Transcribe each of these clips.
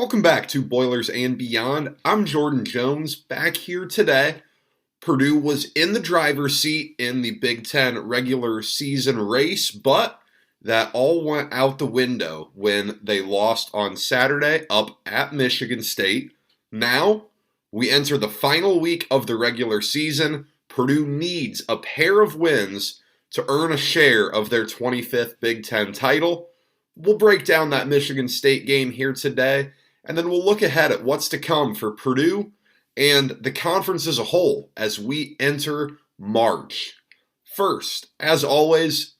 Welcome back to Boilers and Beyond. I'm Jordan Jones, back here today. Purdue was in the driver's seat in the Big Ten regular season race, but that all went out the window when they lost on Saturday up at Michigan State. Now, we enter the final week of the regular season. Purdue needs a pair of wins to earn a share of their 25th Big Ten title. We'll break down that Michigan State game here today, and then we'll look ahead at what's to come for Purdue and the conference as a whole as we enter March. First, as always,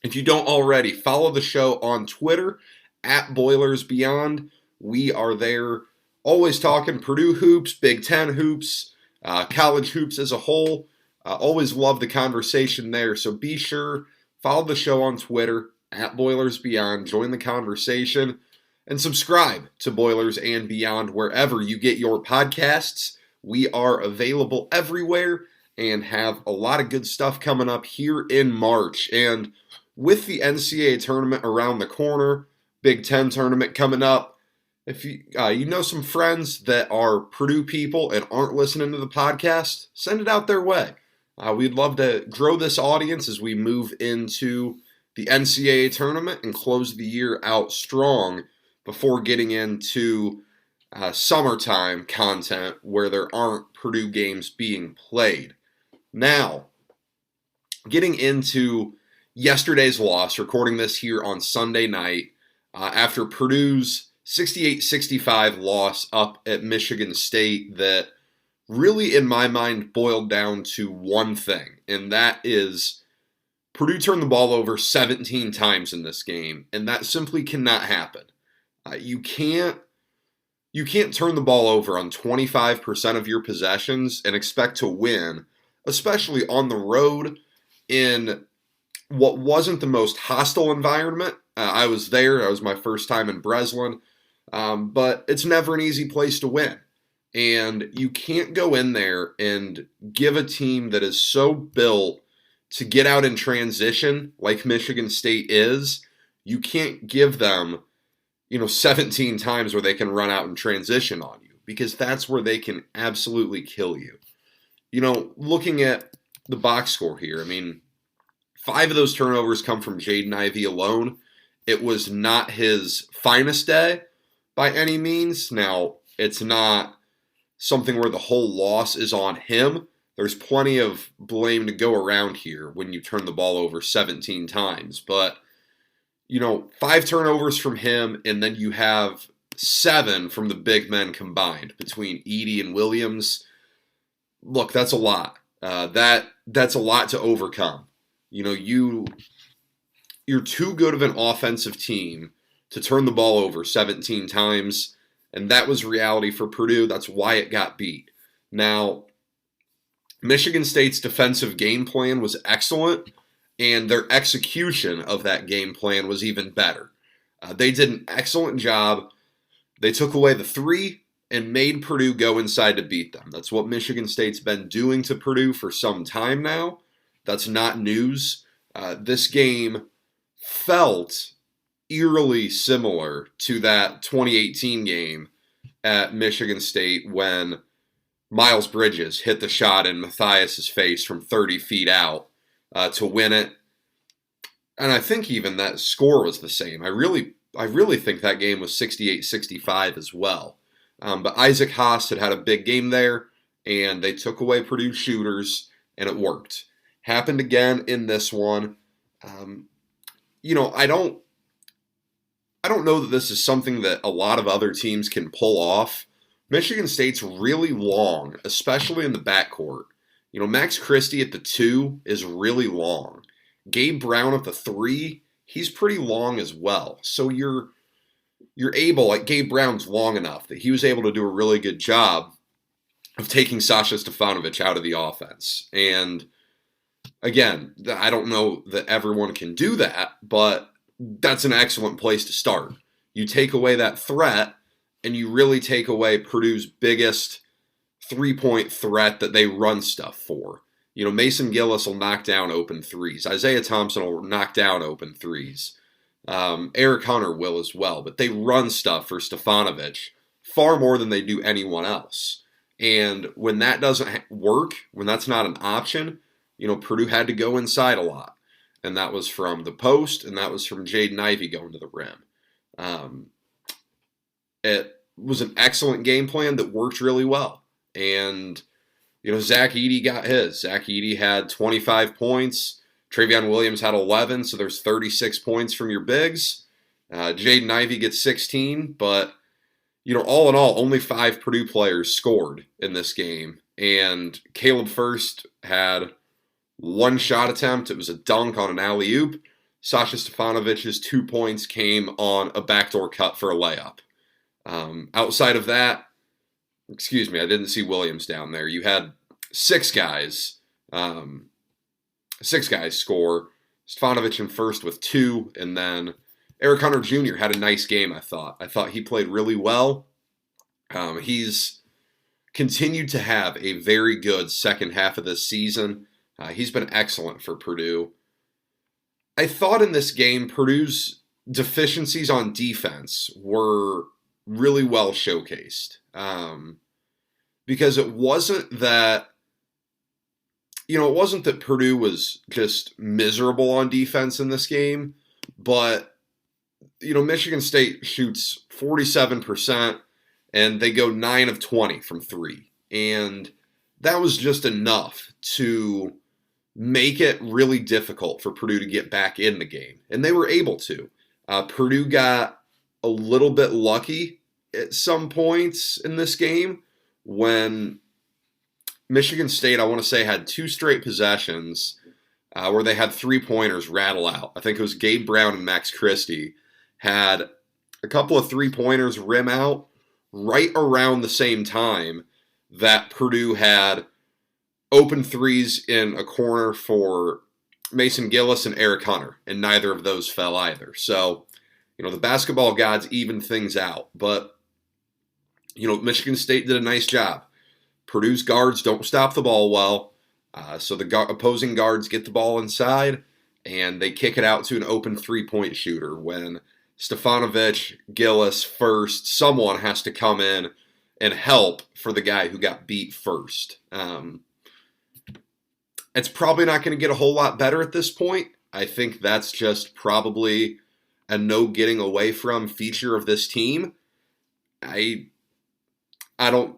if you don't already, follow the show on Twitter at Boilers Beyond. We are there always talking Purdue hoops, Big Ten hoops, college hoops as a whole. Always love the conversation there, so be sure, follow the show on Twitter at Boilers Beyond, join the conversation, and subscribe to Boilers and Beyond wherever you get your podcasts. We are available everywhere and have a lot of good stuff coming up here in March. And with the NCAA tournament around the corner, Big Ten tournament coming up, if you know some friends that are Purdue people and aren't listening to the podcast, send it out their way. We'd love to grow this audience as we move into the NCAA tournament and close the year out strong before getting into summertime content where there aren't Purdue games being played. Now, getting into yesterday's loss, recording this here on Sunday night, after Purdue's 68-65 loss up at Michigan State that really, in my mind, boiled down to one thing, and that is Purdue turned the ball over 17 times in this game, and that simply cannot happen. You can't turn the ball over on 25% of your possessions and expect to win, especially on the road in what wasn't the most hostile environment. I was there. That was my first time in Breslin. But it's never an easy place to win. And you can't go in there and give a team that is so built to get out in transition like Michigan State is, you can't give them 17 times where they can run out and transition on you, because that's where they can absolutely kill you. Looking at the box score here, 5 of those turnovers come from Jaden Ivey alone. It was not his finest day by any means. Now, it's not something where the whole loss is on him. There's plenty of blame to go around here when you turn the ball over 17 times, but 5 turnovers from him, and then you have 7 from the big men combined between Edey and Williams. Look, that's a lot. That's a lot to overcome. You're too good of an offensive team to turn the ball over 17 times, and that was reality for Purdue. That's why it got beat. Now, Michigan State's defensive game plan was excellent, and their execution of that game plan was even better. They did an excellent job. They took away the 3 and made Purdue go inside to beat them. That's what Michigan State's been doing to Purdue for some time now. That's not news. This game felt eerily similar to that 2018 game at Michigan State when Miles Bridges hit the shot in Matthias's face from 30 feet out to win it. And I think even that score was the same. I really think that game was 68-65 as well. But Isaac Haas had a big game there, and they took away Purdue's shooters, and it worked. Happened again in this one. I don't know that this is something that a lot of other teams can pull off. Michigan State's really long, especially in the backcourt. Max Christie at the 2 is really long. Gabe Brown at the 3, he's pretty long as well. So you're able, like Gabe Brown's long enough that he was able to do a really good job of taking Sasha Stefanovic out of the offense. And again, I don't know that everyone can do that, but that's an excellent place to start. You take away that threat, and you really take away Purdue's biggest three-point threat that they run stuff for. Mason Gillis will knock down open threes. Isaiah Thompson will knock down open threes. Eric Hunter will as well, but they run stuff for Stefanovic far more than they do anyone else. And when that doesn't work, when that's not an option, Purdue had to go inside a lot. And that was from the post, and that was from Jaden Ivey going to the rim. It was an excellent game plan that worked really well. And, Zach Edey got his. Zach Edey had 25 points. Travion Williams had 11, so there's 36 points from your bigs. Jaden Ivey gets 16, but, all in all, only 5 Purdue players scored in this game. And Caleb First had 1 shot attempt. It was a dunk on an alley-oop. Sasha Stefanovic's 2 points came on a backdoor cut for a layup. Outside of that, I didn't see Williams down there. You had 6 guys. 6 guys score. Stefanovic in first with 2, and then Eric Hunter Jr. had a nice game, I thought. I thought he played really well. He's continued to have a very good second half of this season. He's been excellent for Purdue. I thought in this game, Purdue's deficiencies on defense were really well showcased. Because it wasn't that Purdue was just miserable on defense in this game, but, Michigan State shoots 47%, and they go 9 of 20 from 3. And that was just enough to make it really difficult for Purdue to get back in the game. And they were able to. Purdue got a little bit lucky at some points in this game when Michigan State, I want to say, had 2 straight possessions where they had 3-pointers rattle out. I think it was Gabe Brown and Max Christie had a couple of 3-pointers rim out right around the same time that Purdue had open threes in a corner for Mason Gillis and Eric Hunter, and neither of those fell either. So, the basketball gods evened things out. But, Michigan State did a nice job. Purdue's guards don't stop the ball well, so the opposing guards get the ball inside, and they kick it out to an open 3-point shooter when Stefanovic, Gillis, First, someone has to come in and help for the guy who got beat first. It's probably not going to get a whole lot better at this point. I think that's just probably a no getting away from feature of this team. You don't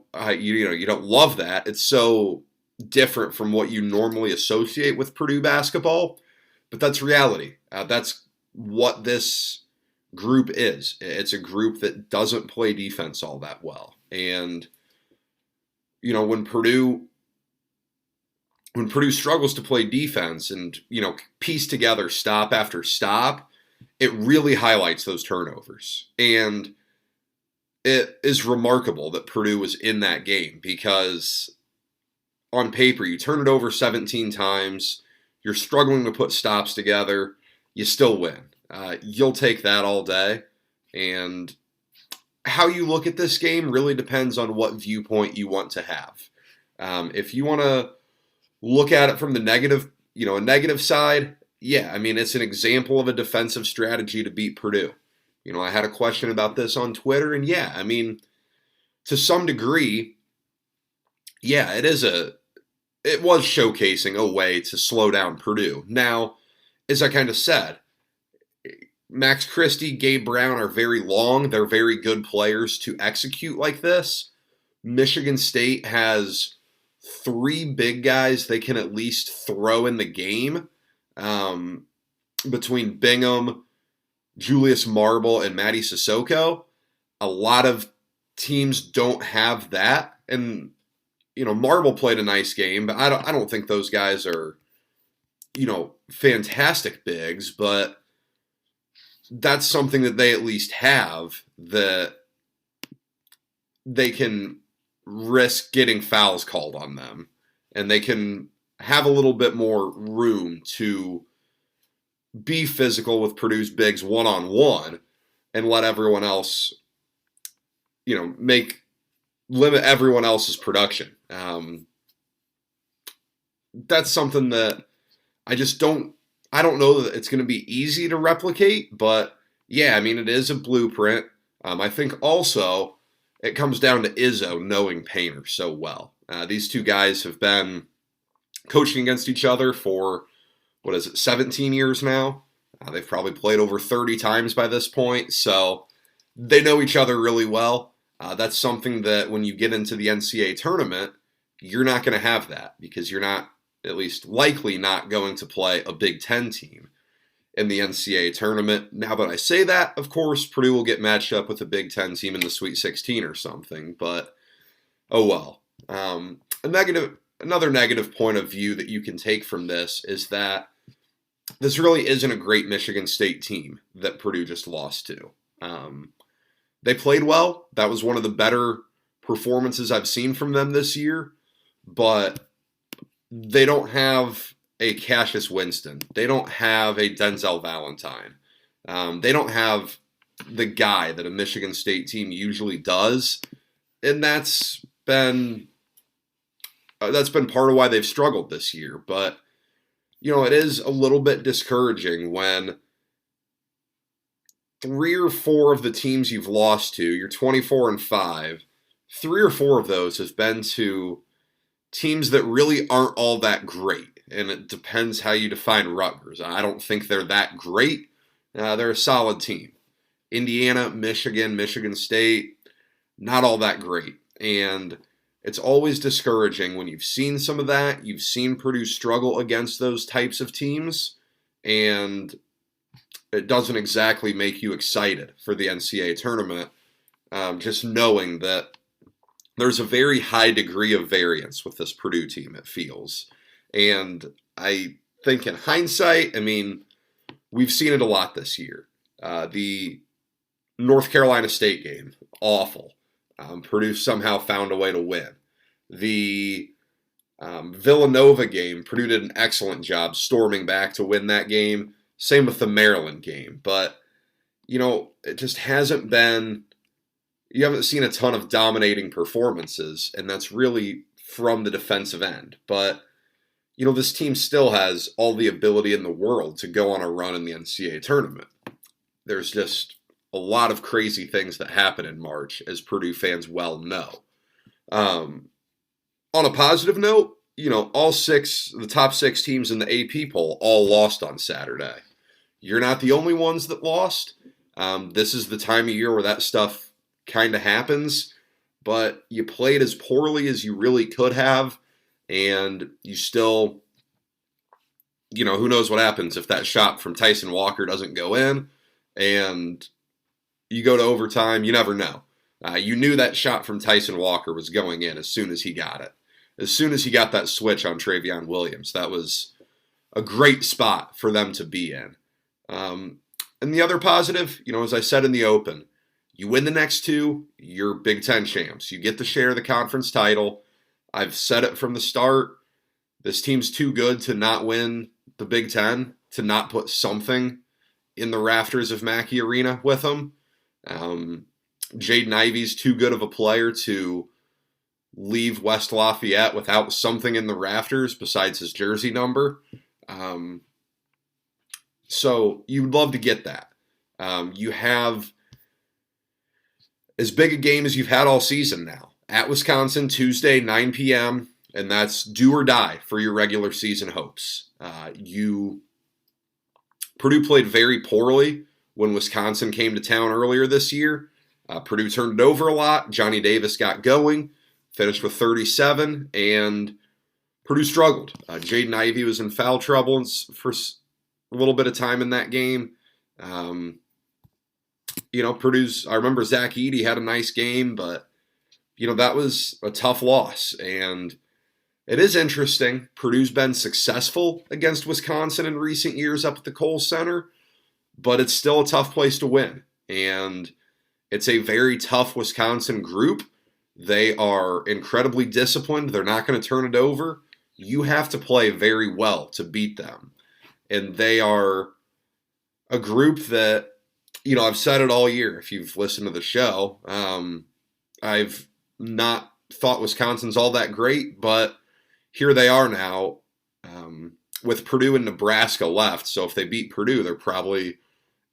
love that. It's so different from what you normally associate with Purdue basketball, but that's reality. That's what this group is. It's a group that doesn't play defense all that well. And, when Purdue struggles to play defense and, piece together stop after stop, it really highlights those turnovers. And it is remarkable that Purdue was in that game because on paper, you turn it over 17 times, you're struggling to put stops together, you still win. You'll take that all day. And how you look at this game really depends on what viewpoint you want to have. If you want to look at it from the negative, a negative side, yeah, it's an example of a defensive strategy to beat Purdue. I had a question about this on Twitter, and yeah, to some degree, yeah, it was showcasing a way to slow down Purdue. Now, as I kind of said, Max Christie, Gabe Brown are very long. They're very good players to execute like this. Michigan State has 3 big guys they can at least throw in the game between Bingham, Julius Marble, and Matty Sissoko. A lot of teams don't have that. And, Marble played a nice game, but I don't think those guys are, fantastic bigs, but that's something that they at least have that they can risk getting fouls called on them. And they can have a little bit more room to be physical with Purdue's bigs one-on-one and let everyone else, limit everyone else's production. That's something that I I don't know that it's going to be easy to replicate, but yeah, I mean, it is a blueprint. I think also it comes down to Izzo knowing Painter so well. These two guys have been coaching against each other for, 17 years now? They've probably played over 30 times by this point, so they know each other really well. That's something that when you get into the NCAA tournament, you're not going to have that because you're not, at least likely not going to play a Big Ten team in the NCAA tournament. Now that I say that, of course, Purdue will get matched up with a Big Ten team in the Sweet 16 or something, but oh well. Another negative point of view that you can take from this is that this really isn't a great Michigan State team that Purdue just lost to. They played well. That was one of the better performances I've seen from them this year, but they don't have a Cassius Winston. They don't have a Denzel Valentine. They don't have the guy that a Michigan State team usually does, and that's been part of why they've struggled this year. But it is a little bit discouraging when 3 or 4 of the teams you've lost to, you're 24-5, 3 or 4 of those have been to teams that really aren't all that great. And it depends how you define Rutgers. I don't think they're that great. They're a solid team. Indiana, Michigan, Michigan State, not all that great. And it's always discouraging when you've seen some of that. You've seen Purdue struggle against those types of teams, and it doesn't exactly make you excited for the NCAA tournament, just knowing that there's a very high degree of variance with this Purdue team, it feels. And I think in hindsight, we've seen it a lot this year. The North Carolina State game, awful. Purdue somehow found a way to win. The Villanova game, Purdue did an excellent job storming back to win that game. Same with the Maryland game. But, it just hasn't been, you haven't seen a ton of dominating performances, and that's really from the defensive end. But, this team still has all the ability in the world to go on a run in the NCAA tournament. There's just a lot of crazy things that happen in March, as Purdue fans well know. On a positive note, the top 6 teams in the AP poll all lost on Saturday. You're not the only ones that lost. This is the time of year where that stuff kind of happens, but you played as poorly as you really could have, and you still, who knows what happens if that shot from Tyson Walker doesn't go in, and you go to overtime. You never know. You knew that shot from Tyson Walker was going in as soon as he got it. As soon as he got that switch on Travion Williams, that was a great spot for them to be in. And the other positive, as I said in the open, you win the next 2, you're Big Ten champs. You get to share the conference title. I've said it from the start. This team's too good to not win the Big Ten, to not put something in the rafters of Mackey Arena with them. Jaden Ivey's too good of a player to leave West Lafayette without something in the rafters besides his jersey number. So you'd love to get that. You have as big a game as you've had all season now. At Wisconsin, Tuesday, 9 p.m., and that's do or die for your regular season hopes. Purdue played very poorly when Wisconsin came to town earlier this year. Purdue turned it over a lot. Johnny Davis got going, finished with 37, and Purdue struggled. Jaden Ivey was in foul trouble for a little bit of time in that game. Purdue's, I remember Zach Edey had a nice game, but, that was a tough loss. And it is interesting. Purdue's been successful against Wisconsin in recent years up at the Kohl Center, but it's still a tough place to win. And it's a very tough Wisconsin group. They are incredibly disciplined. They're not going to turn it over. You have to play very well to beat them. And they are a group that, I've said it all year. If you've listened to the show, I've not thought Wisconsin's all that great, but here they are now. with Purdue and Nebraska left. So if they beat Purdue, they're probably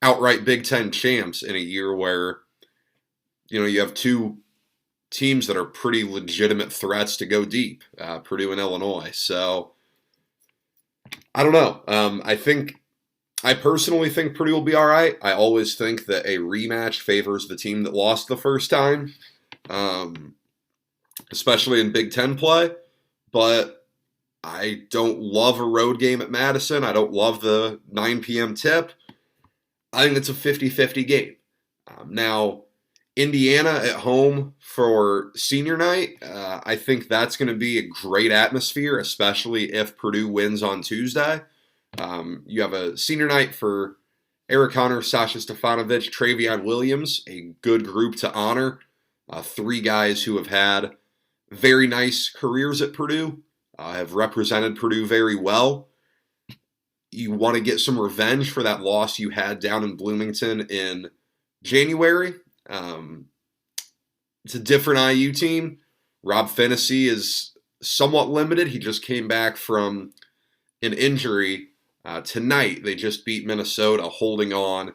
outright Big Ten champs in a year where, you have two teams that are pretty legitimate threats to go deep, Purdue and Illinois. So I don't know. I personally think Purdue will be all right. I always think that a rematch favors the team that lost the first time, especially in Big Ten play. But I don't love a road game at Madison. I don't love the 9 p.m. tip. I think it's a 50-50 game. Now, Indiana at home for senior night, I think that's going to be a great atmosphere, especially if Purdue wins on Tuesday. You have a senior night for Eric Hunter, Sasha Stefanovic, Travion Williams, a good group to honor. 3 guys who have had very nice careers at Purdue, have represented Purdue very well. You want to get some revenge for that loss you had down in Bloomington in January. It's a different IU team. Rob Finney is somewhat limited. He just came back from an injury. Tonight, they just beat Minnesota, holding on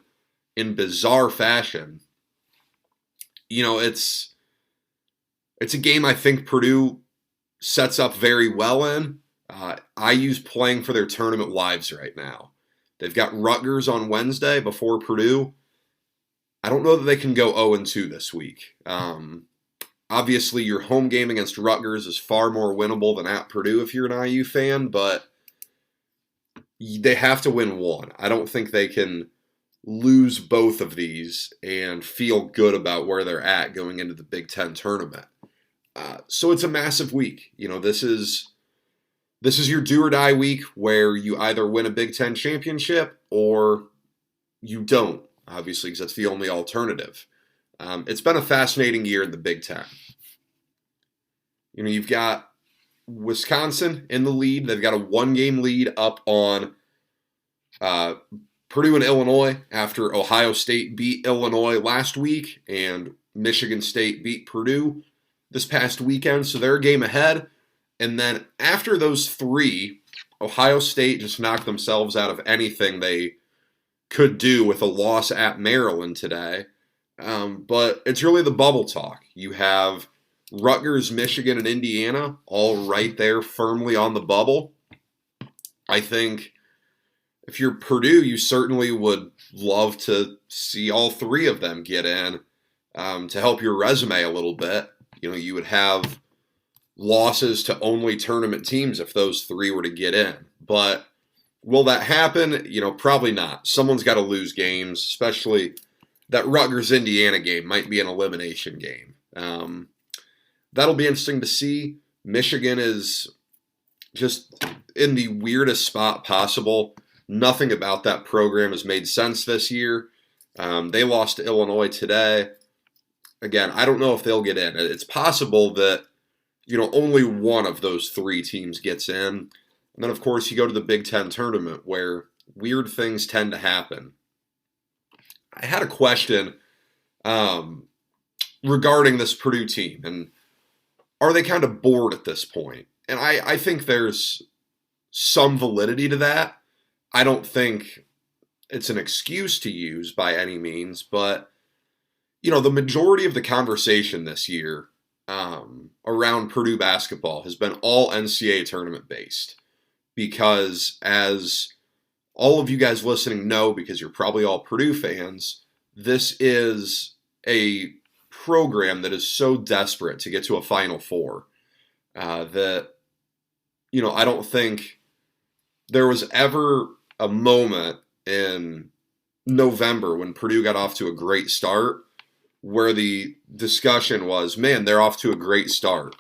in bizarre fashion. It's a game I think Purdue sets up very well in. IU's playing for their tournament lives right now. They've got Rutgers on Wednesday before Purdue. I don't know that they can go 0-2 this week. Obviously, your home game against Rutgers is far more winnable than at Purdue if you're an IU fan, but they have to win one. I don't think they can lose both of these and feel good about where they're at going into the Big Ten tournament. So it's a massive week. This is your do or die week where you either win a Big Ten championship or you don't, obviously, because that's the only alternative. It's been a fascinating year in the Big Ten. You've got Wisconsin in the lead. They've got a 1-game lead up on Purdue and Illinois after Ohio State beat Illinois last week and Michigan State beat Purdue this past weekend. So they're a game ahead. And then after those 3, Ohio State just knocked themselves out of anything they could do with a loss at Maryland today. But it's really the bubble talk. You have Rutgers, Michigan, and Indiana all right there firmly on the bubble. I think if you're Purdue, you certainly would love to see all 3 of them get in to help your resume a little bit. You would have losses to only tournament teams if those 3 were to get in. But will that happen? Probably not. Someone's got to lose games, especially that Rutgers-Indiana game might be an elimination game. That'll be interesting to see. Michigan is just in the weirdest spot possible. Nothing about that program has made sense this year. They lost to Illinois today. Again, I don't know if they'll get in. It's possible that, only one of those 3 teams gets in. And then, of course, you go to the Big Ten tournament where weird things tend to happen. I had a question regarding this Purdue team, and are they kind of bored at this point? And I think there's some validity to that. I don't think it's an excuse to use by any means, but, the majority of the conversation this year around Purdue basketball has been all NCAA tournament based. Because as all of you guys listening know, because you're probably all Purdue fans, this is a program that is so desperate to get to a Final Four that, I don't think there was ever a moment in November when Purdue got off to a great start where the discussion was, man, they're off to a great start.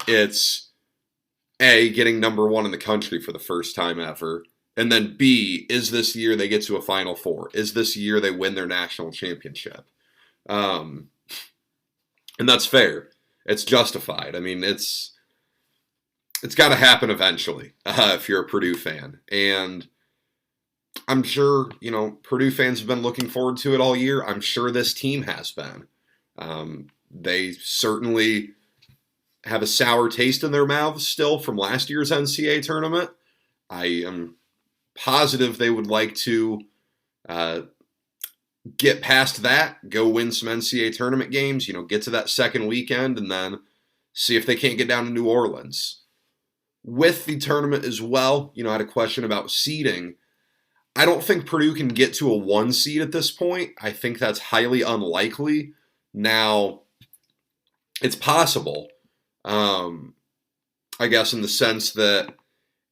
It's A, getting number 1 in the country for the first time ever. And then B, is this year they get to a Final Four? Is this year they win their national championship? And that's fair. It's justified. I mean, it's got to happen eventually if you're a Purdue fan. And I'm sure, Purdue fans have been looking forward to it all year. I'm sure this team has been. They certainly have a sour taste in their mouths still from last year's NCAA tournament. I am positive they would like to uh, get past that, go win some NCAA tournament games, get to that second weekend, and then see if they can't get down to New Orleans. With the tournament as well, I had a question about seeding. I don't think Purdue can get to a 1 seed at this point. I think that's highly unlikely. Now, it's possible, I guess, in the sense that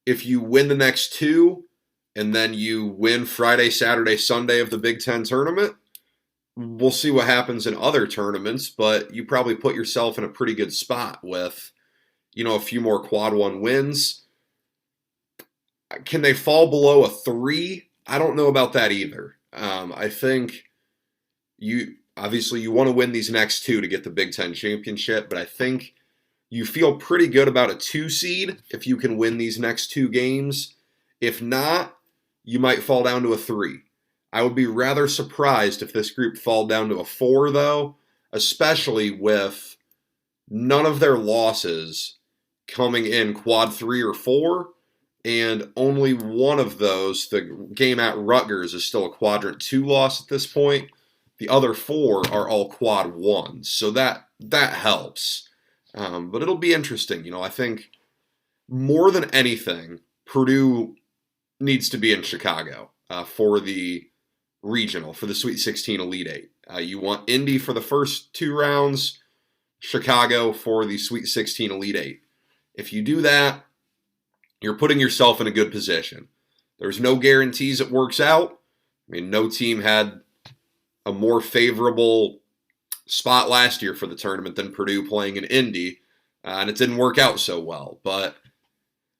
if you win the next 2 and then you win Friday, Saturday, Sunday of the Big Ten tournament, we'll see what happens in other tournaments, but you probably put yourself in a pretty good spot with, a few more quad 1 wins. Can they fall below a 3? I don't know about that either. I think you want to win these next 2 to get the Big Ten championship, but I think you feel pretty good about a 2 seed if you can win these next 2 games. If not, you might fall down to a 3. I would be rather surprised if this group fall down to a 4, though, especially with none of their losses coming in quad 3 or 4, and only one of those, the game at Rutgers, is still a quadrant 2 loss at this point. The other 4 are all quad 1s, so that helps. But it'll be interesting. I think more than anything, Purdue needs to be in Chicago for the regional, for the Sweet 16 Elite 8. You want Indy for the first 2 rounds, Chicago for the Sweet 16 Elite 8. If you do that, you're putting yourself in a good position. There's no guarantees it works out. No team had a more favorable spot last year for the tournament than Purdue playing in Indy, and it didn't work out so well. But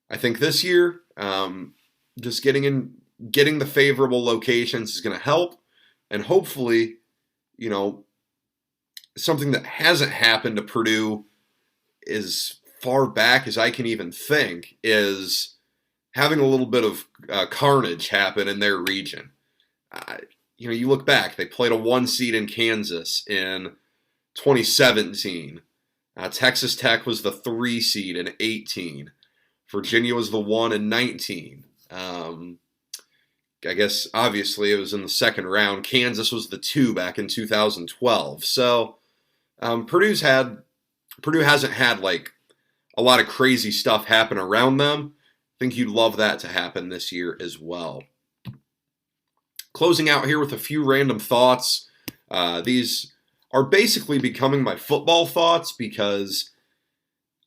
I think this year, just getting the favorable locations is going to help, and hopefully, something that hasn't happened to Purdue as far back as I can even think is having a little bit of carnage happen in their region. You look back, they played a 1 seed in Kansas in 2017. Texas Tech was the 3 seed in 18. Virginia was the 1 in 19. I guess, obviously, it was in the second round. Kansas was the 2 back in 2012. So, Purdue hasn't had, a lot of crazy stuff happen around them. I think you'd love that to happen this year as well. Closing out here with a few random thoughts. These are basically becoming my football thoughts because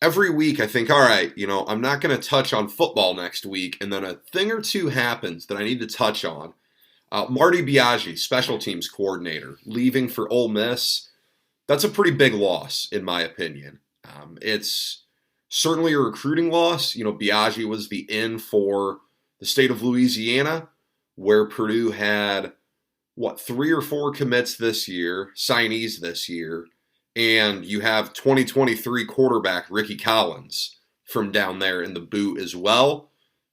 every week I think, all right, I'm not going to touch on football next week, and then a thing or two happens that I need to touch on. Marty Biagi, special teams coordinator, leaving for Ole Miss. That's a pretty big loss, in my opinion. It's certainly a recruiting loss. Biagi was the in for the state of Louisiana, where Purdue had, 3 or 4 commits this year, signees this year, and you have 2023 quarterback Ricky Collins from down there in the boot as well.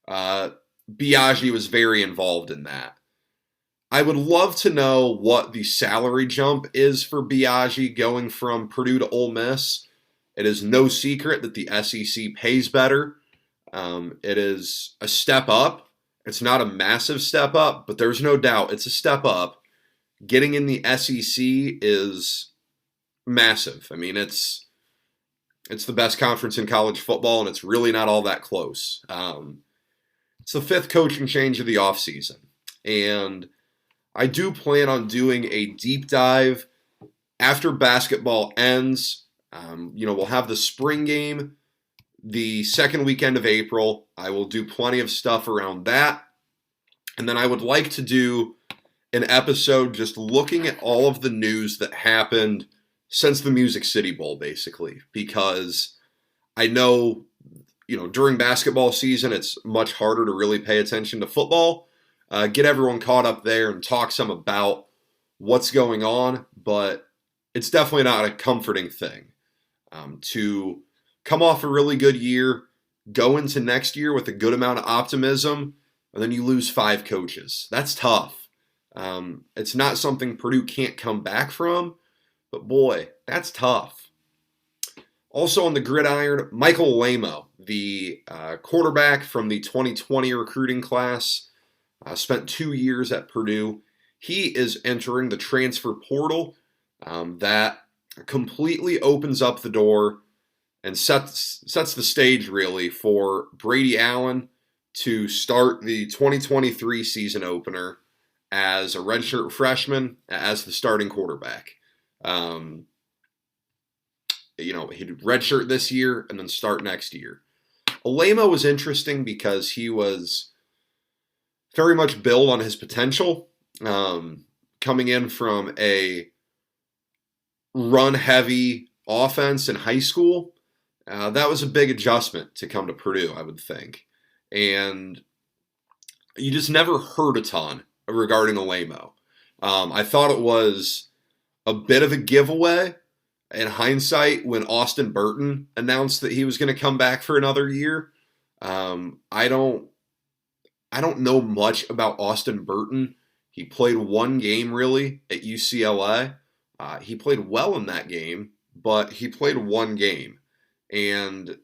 Biagi was very involved in that. I would love to know what the salary jump is for Biagi going from Purdue to Ole Miss. It is no secret that the SEC pays better. It is a step up. It's not a massive step up, but there's no doubt it's a step up. Getting in the SEC is massive. It's the best conference in college football, and it's really not all that close. It's the 5th coaching change of the offseason, and I do plan on doing a deep dive after basketball ends. We'll have the spring game the second weekend of April. I will do plenty of stuff around that. And then I would like to do an episode just looking at all of the news that happened since the Music City Bowl, basically, because I know, during basketball season, it's much harder to really pay attention to football. Get everyone caught up there and talk some about what's going on, but it's definitely not a comforting thing. To come off a really good year, go into next year with a good amount of optimism, and then you lose 5 coaches. That's tough. It's not something Purdue can't come back from, but boy, that's tough. Also on the gridiron, Michael Lamo, the quarterback from the 2020 recruiting class. spent 2 years at Purdue. He is entering the transfer portal. That completely opens up the door and sets the stage really for Brady Allen to start the 2023 season opener as a redshirt freshman as the starting quarterback. He'd redshirt this year and then start next year. Alema was interesting because he was very much built on his potential, coming in from a run-heavy offense in high school. That was a big adjustment to come to Purdue, I would think. And you just never heard a ton regarding Alema. I thought it was a bit of a giveaway in hindsight when Austin Burton announced that he was going to come back for another year. I don't know much about Austin Burton. He played one game really at UCLA. He played well in that game, but he played one game. And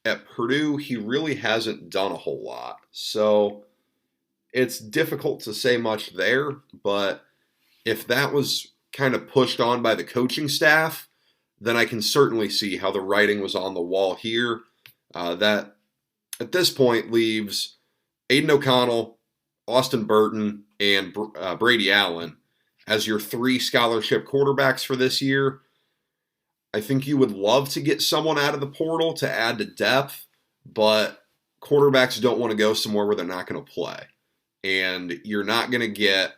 at Purdue, he really hasn't done a whole lot. So it's difficult to say much there, but if that was kind of pushed on by the coaching staff, then I can certainly see how the writing was on the wall here. That at this point leaves Aiden O'Connell, Austin Burton, and Brady Allen as your 3 scholarship quarterbacks for this year. I think you would love to get someone out of the portal to add to depth, but quarterbacks don't want to go somewhere where they're not going to play. And you're not going to get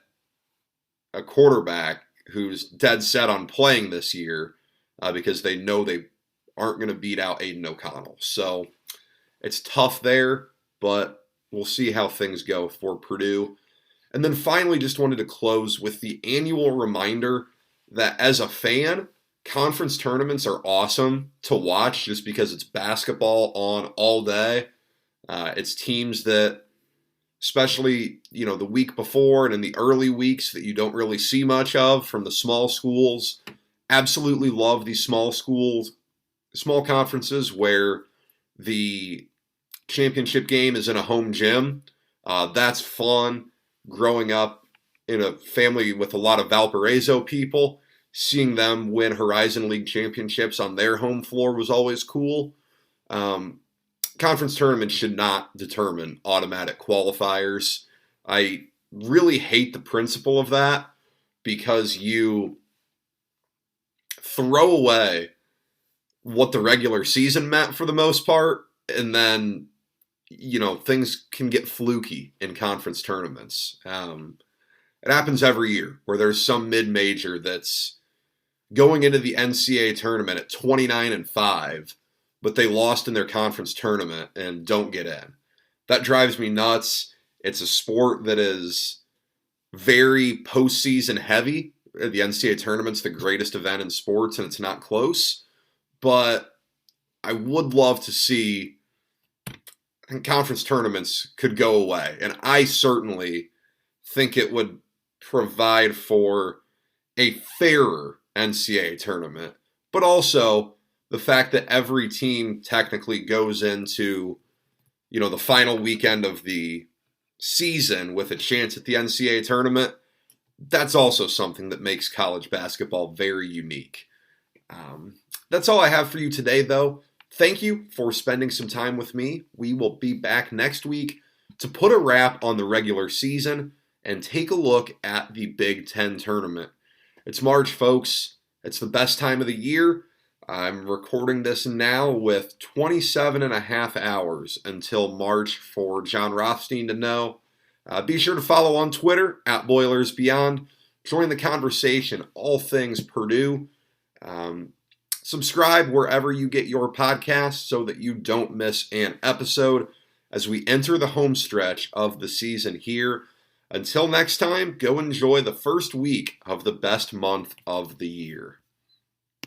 a quarterback who's dead set on playing this year because they know they aren't going to beat out Aiden O'Connell. So it's tough there, but we'll see how things go for Purdue. And then finally, just wanted to close with the annual reminder that as a fan, conference tournaments are awesome to watch just because it's basketball on all day. It's teams that, especially, the week before and in the early weeks that you don't really see much of from the small schools, absolutely love these small conferences where the championship game is in a home gym. That's fun. Growing up in a family with a lot of Valparaiso people, seeing them win Horizon League championships on their home floor was always cool. Conference tournaments should not determine automatic qualifiers. I really hate the principle of that because you throw away what the regular season meant for the most part, and then things can get fluky in conference tournaments. It happens every year where there's some mid-major that's going into the NCAA tournament at 29-5, but they lost in their conference tournament and don't get in. That drives me nuts. It's a sport that is very postseason heavy. The NCAA tournament's the greatest event in sports, and it's not close. But I would love to see conference tournaments could go away. And I certainly think it would provide for a fairer NCAA tournament, but also the fact that every team technically goes into, the final weekend of the season with a chance at the NCAA tournament. That's also something that makes college basketball very unique. That's all I have for you today, though. Thank you for spending some time with me. We will be back next week to put a wrap on the regular season and take a look at the Big Ten tournament. It's March, folks. It's the best time of the year. I'm recording this now with 27 and a half hours until March for John Rothstein to know. Be sure to follow on Twitter at BoilersBeyond. Join the conversation, all things Purdue. Subscribe wherever you get your podcasts so that you don't miss an episode as we enter the home stretch of the season here. Until next time, go enjoy the first week of the best month of the year.